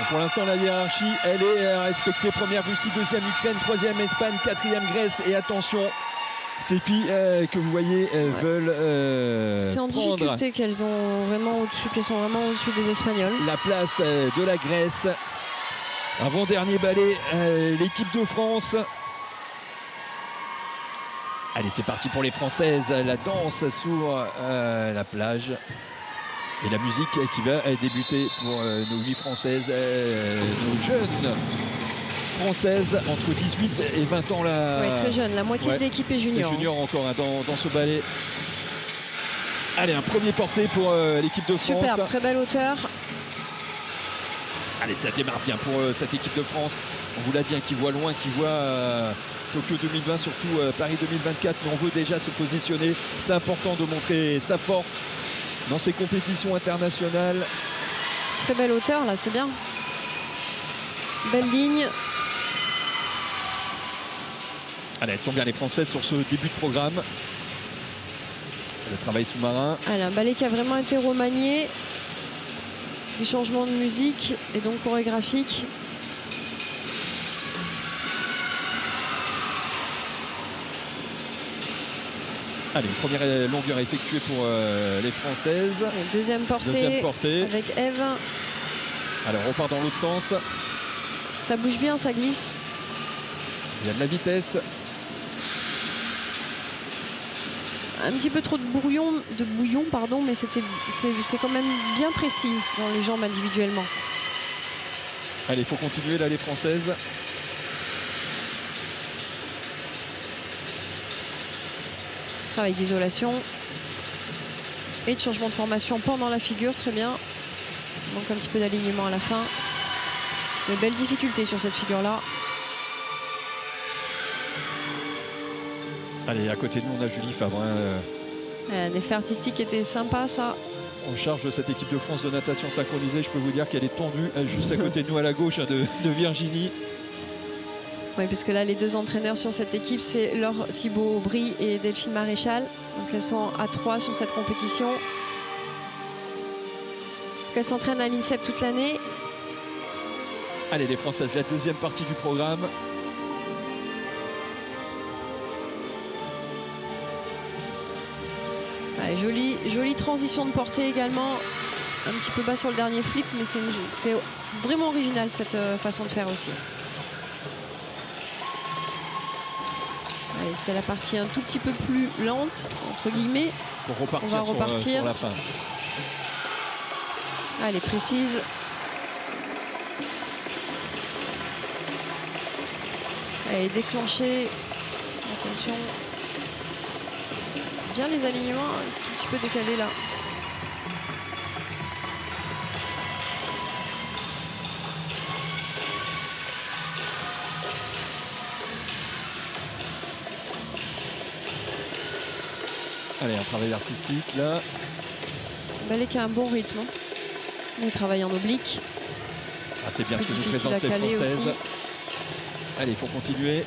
Bon, pour l'instant, la hiérarchie, elle est respectée. Première Russie, deuxième Ukraine, troisième Espagne, quatrième Grèce. Et attention, ces filles que vous voyez veulent c'est en difficulté qu'elles sont vraiment au-dessus des Espagnols. La place de la Grèce. Avant-dernier ballet, l'équipe de France. Allez, c'est parti pour les Françaises. La danse sur la plage. Et la musique qui va débuter pour nos 8 Françaises, nos jeunes Françaises entre 18 et 20 ans. Oui, très jeune, la moitié de l'équipe est junior. Junior encore dans ce ballet. Allez, un premier porté pour l'équipe de France. Superbe, très belle hauteur. Allez, ça démarre bien pour cette équipe de France. On vous l'a dit, qui voit loin, qui voit Tokyo 2020, surtout Paris 2024. Mais on veut déjà se positionner. C'est important de montrer sa force dans ces compétitions internationales. Très belle hauteur, là, c'est bien. Belle ligne. Allez, elles sont bien les Françaises sur ce début de programme. Le travail sous-marin. Allez, un ballet qui a vraiment été remanié. Des changements de musique et donc chorégraphiques. Allez, première longueur effectuée pour les Françaises. Deuxième portée avec Eve. Alors, on repart dans l'autre sens. Ça bouge bien, ça glisse. Il y a de la vitesse. Un petit peu trop de bouillon, mais c'est quand même bien précis dans les jambes individuellement. Allez, il faut continuer là, les Françaises. Travail d'isolation et de changement de formation pendant la figure, très bien. Il manque un petit peu d'alignement à la fin. Mais belle difficulté sur cette figure-là. Allez, à côté de nous, on a Julie Favre. Un effet artistique était sympa, ça. En charge de cette équipe de France de natation synchronisée, je peux vous dire qu'elle est tendue juste à côté de nous, à la gauche, de Virginie. Oui, parce que là, les deux entraîneurs sur cette équipe, c'est Laure Thibault-Aubry et Delphine Maréchal. Donc elles sont à 3 sur cette compétition. Elles s'entraînent à l'INSEP toute l'année. Allez, les Françaises, la deuxième partie du programme. Ouais, jolie transition de portée également. Un petit peu bas sur le dernier flip, mais c'est vraiment original cette façon de faire aussi. C'était la partie un tout petit peu plus lente, entre guillemets. Pour repartir, on va repartir sur la fin. Elle est précise. Elle est déclenchée. Attention. Bien les alignements, un tout petit peu décalés là. Allez, un travail artistique là. Ballet qui a un bon rythme. Il travaille en oblique. Ah, c'est bien ce que nous présentent les Françaises. Aussi. Allez, il faut continuer.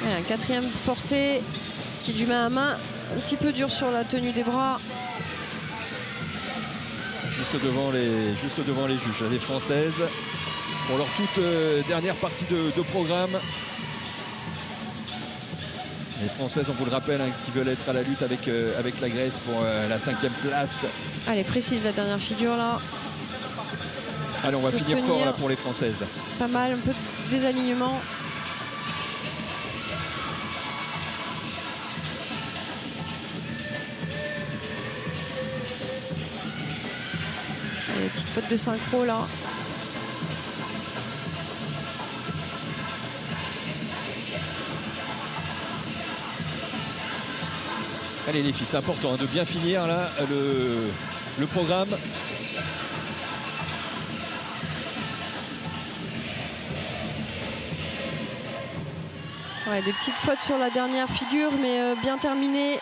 Ouais, un quatrième porté qui est du main à main. Un petit peu dur sur la tenue des bras. Juste devant les juges, les Françaises. Pour leur toute dernière partie de programme. Les Françaises, on vous le rappelle, qui veulent être à la lutte avec la Grèce pour la 5e place. Allez, précise la dernière figure là. Allez, on va finir fort là pour les Françaises. Pas mal, un peu de désalignement. Allez, petite faute de synchro là. Allez les filles, c'est important de bien finir là le programme. Ouais, des petites fautes sur la dernière figure, mais bien terminé.